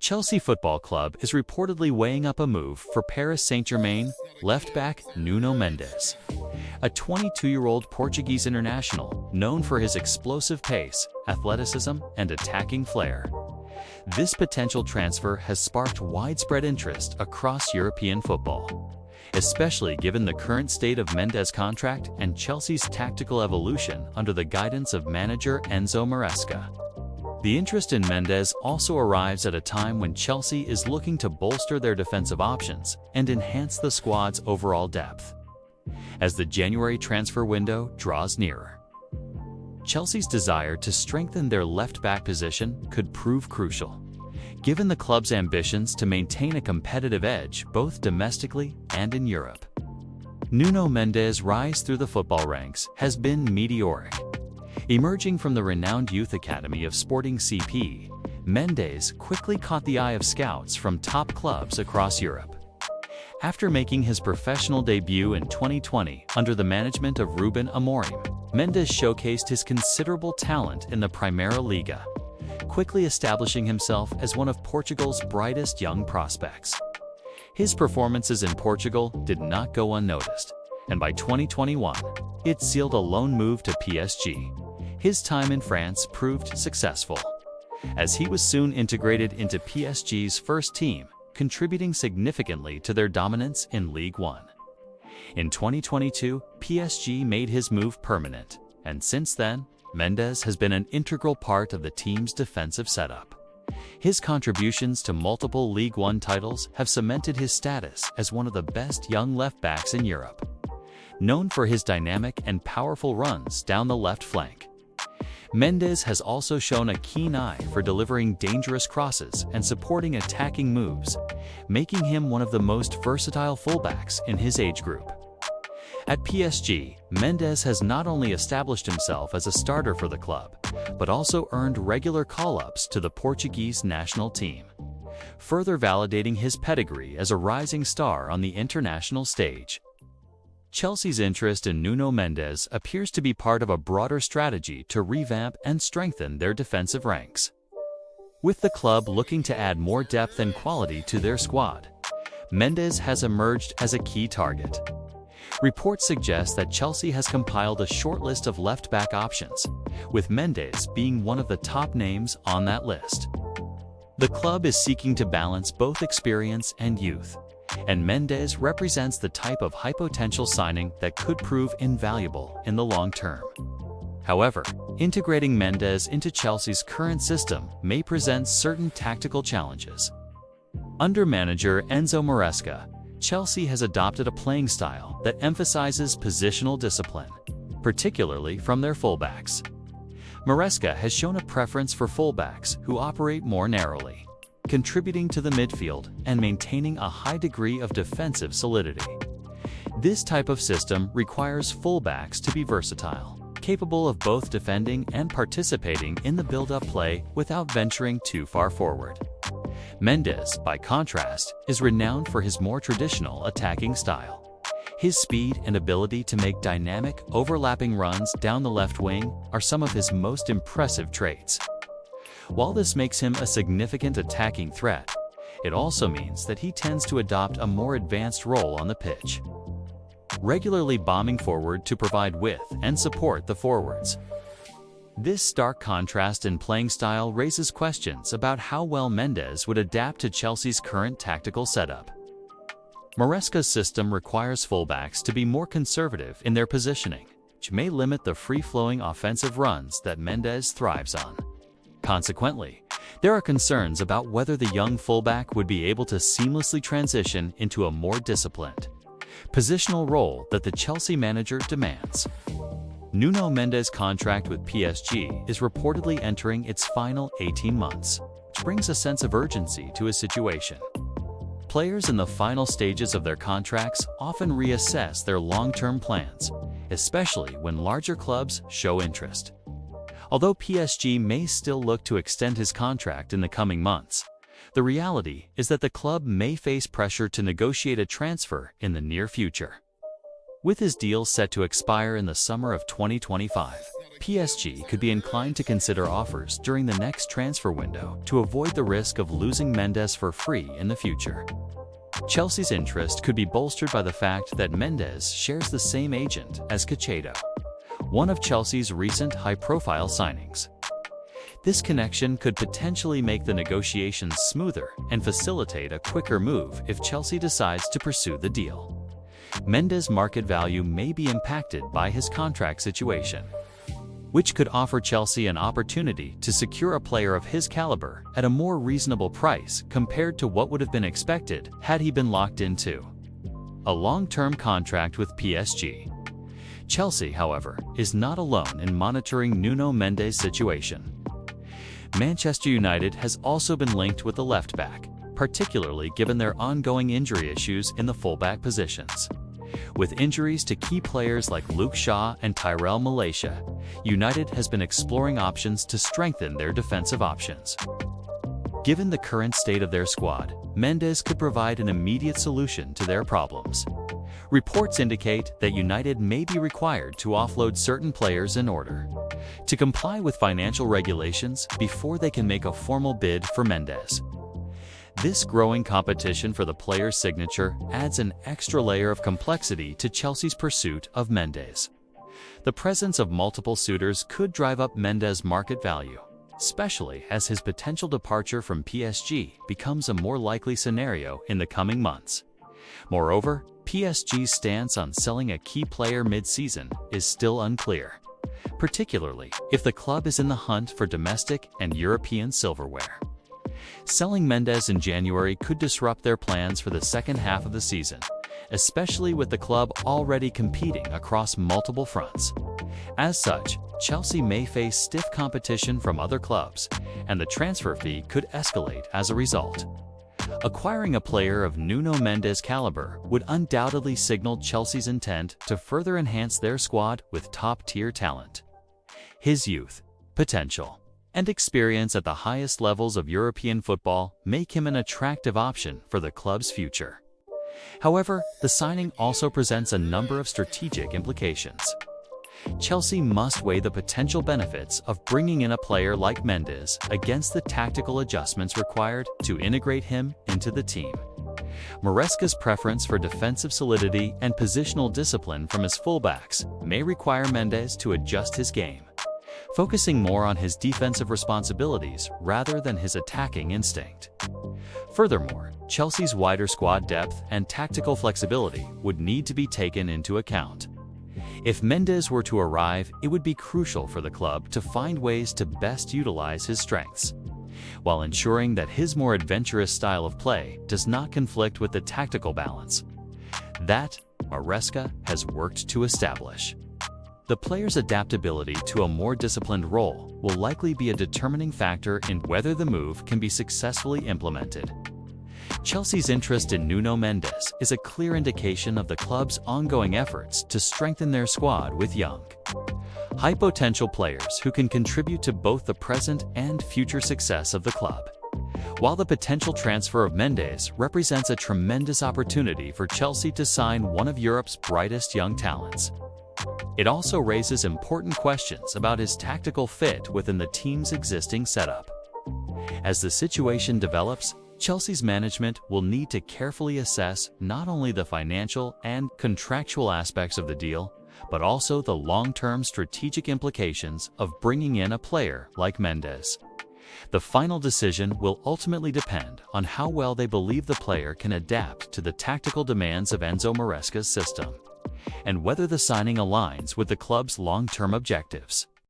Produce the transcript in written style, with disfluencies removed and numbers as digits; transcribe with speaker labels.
Speaker 1: Chelsea Football Club is reportedly weighing up a move for Paris Saint-Germain left-back Nuno Mendes. A 22-year-old Portuguese international known for his explosive pace, athleticism, and attacking flair. This potential transfer has sparked widespread interest across European football, especially given the current state of Mendes' contract and Chelsea's tactical evolution under the guidance of manager Enzo Maresca. The interest in Mendes also arrives at a time when Chelsea is looking to bolster their defensive options and enhance the squad's overall depth. As the January transfer window draws nearer, Chelsea's desire to strengthen their left-back position could prove crucial, given the club's ambitions to maintain a competitive edge both domestically and in Europe. Nuno Mendes' rise through the football ranks has been meteoric. Emerging from the renowned youth academy of Sporting CP, Mendes quickly caught the eye of scouts from top clubs across Europe. After making his professional debut in 2020 under the management of Ruben Amorim, Mendes showcased his considerable talent in the Primeira Liga, quickly establishing himself as one of Portugal's brightest young prospects. His performances in Portugal did not go unnoticed, and by 2021, it sealed a loan move to PSG. His time in France proved successful, as he was soon integrated into PSG's first team, contributing significantly to their dominance in Ligue 1. In 2022, PSG made his move permanent, and since then, Mendes has been an integral part of the team's defensive setup. His contributions to multiple Ligue 1 titles have cemented his status as one of the best young left-backs in Europe. Known for his dynamic and powerful runs down the left flank, Mendes has also shown a keen eye for delivering dangerous crosses and supporting attacking moves, making him one of the most versatile fullbacks in his age group. At PSG, Mendes has not only established himself as a starter for the club, but also earned regular call-ups to the Portuguese national team, further validating his pedigree as a rising star on the international stage. Chelsea's interest in Nuno Mendes appears to be part of a broader strategy to revamp and strengthen their defensive ranks. With the club looking to add more depth and quality to their squad, Mendes has emerged as a key target. Reports suggest that Chelsea has compiled a short list of left-back options, with Mendes being one of the top names on that list. The club is seeking to balance both experience and youth, and Mendes represents the type of high-potential signing that could prove invaluable in the long term. However, integrating Mendes into Chelsea's current system may present certain tactical challenges. Under manager Enzo Maresca, Chelsea has adopted a playing style that emphasizes positional discipline, particularly from their fullbacks. Maresca has shown a preference for fullbacks who operate more narrowly, contributing to the midfield and maintaining a high degree of defensive solidity. This type of system requires fullbacks to be versatile, capable of both defending and participating in the build-up play without venturing too far forward. Mendes, by contrast, is renowned for his more traditional attacking style. His speed and ability to make dynamic, overlapping runs down the left wing are some of his most impressive traits. While this makes him a significant attacking threat, it also means that he tends to adopt a more advanced role on the pitch, regularly bombing forward to provide width and support the forwards. This stark contrast in playing style raises questions about how well Mendes would adapt to Chelsea's current tactical setup. Maresca's system requires fullbacks to be more conservative in their positioning, which may limit the free-flowing offensive runs that Mendes thrives on. Consequently, there are concerns about whether the young fullback would be able to seamlessly transition into a more disciplined, positional role that the Chelsea manager demands. Nuno Mendes' contract with PSG is reportedly entering its final 18 months, which brings a sense of urgency to his situation. Players in the final stages of their contracts often reassess their long-term plans, especially when larger clubs show interest. Although PSG may still look to extend his contract in the coming months, the reality is that the club may face pressure to negotiate a transfer in the near future. With his deal set to expire in the summer of 2025, PSG could be inclined to consider offers during the next transfer window to avoid the risk of losing Mendes for free in the future. Chelsea's interest could be bolstered by the fact that Mendes shares the same agent as Caicedo, one of Chelsea's recent high-profile signings. This connection could potentially make the negotiations smoother and facilitate a quicker move if Chelsea decides to pursue the deal. Mendes' market value may be impacted by his contract situation, which could offer Chelsea an opportunity to secure a player of his caliber at a more reasonable price compared to what would have been expected had he been locked into a long-term contract with PSG. Chelsea, however, is not alone in monitoring Nuno Mendes' situation. Manchester United has also been linked with the left-back, particularly given their ongoing injury issues in the fullback positions. With injuries to key players like Luke Shaw and Tyrell Malacia, United has been exploring options to strengthen their defensive options. Given the current state of their squad, Mendes could provide an immediate solution to their problems. Reports indicate that United may be required to offload certain players in order to comply with financial regulations before they can make a formal bid for Mendes. This growing competition for the player's signature adds an extra layer of complexity to Chelsea's pursuit of Mendes. The presence of multiple suitors could drive up Mendes' market value, especially as his potential departure from PSG becomes a more likely scenario in the coming months. Moreover, PSG's stance on selling a key player mid-season is still unclear, particularly if the club is in the hunt for domestic and European silverware. Selling Mendes in January could disrupt their plans for the second half of the season, especially with the club already competing across multiple fronts. As such, Chelsea may face stiff competition from other clubs, and the transfer fee could escalate as a result. Acquiring a player of Nuno Mendes' caliber would undoubtedly signal Chelsea's intent to further enhance their squad with top-tier talent. His youth, potential, and experience at the highest levels of European football make him an attractive option for the club's future. However, the signing also presents a number of strategic implications. Chelsea must weigh the potential benefits of bringing in a player like Mendes against the tactical adjustments required to integrate him into the team. Maresca's preference for defensive solidity and positional discipline from his fullbacks may require Mendes to adjust his game, focusing more on his defensive responsibilities rather than his attacking instinct. Furthermore, Chelsea's wider squad depth and tactical flexibility would need to be taken into account. If Mendes were to arrive, it would be crucial for the club to find ways to best utilize his strengths, while ensuring that his more adventurous style of play does not conflict with the tactical balance that Maresca has worked to establish. The player's adaptability to a more disciplined role will likely be a determining factor in whether the move can be successfully implemented. Chelsea's interest in Nuno Mendes is a clear indication of the club's ongoing efforts to strengthen their squad with young, high-potential players who can contribute to both the present and future success of the club. While the potential transfer of Mendes represents a tremendous opportunity for Chelsea to sign one of Europe's brightest young talents, it also raises important questions about his tactical fit within the team's existing setup. As the situation develops, Chelsea's management will need to carefully assess not only the financial and contractual aspects of the deal, but also the long-term strategic implications of bringing in a player like Mendes. The final decision will ultimately depend on how well they believe the player can adapt to the tactical demands of Enzo Maresca's system, and whether the signing aligns with the club's long-term objectives.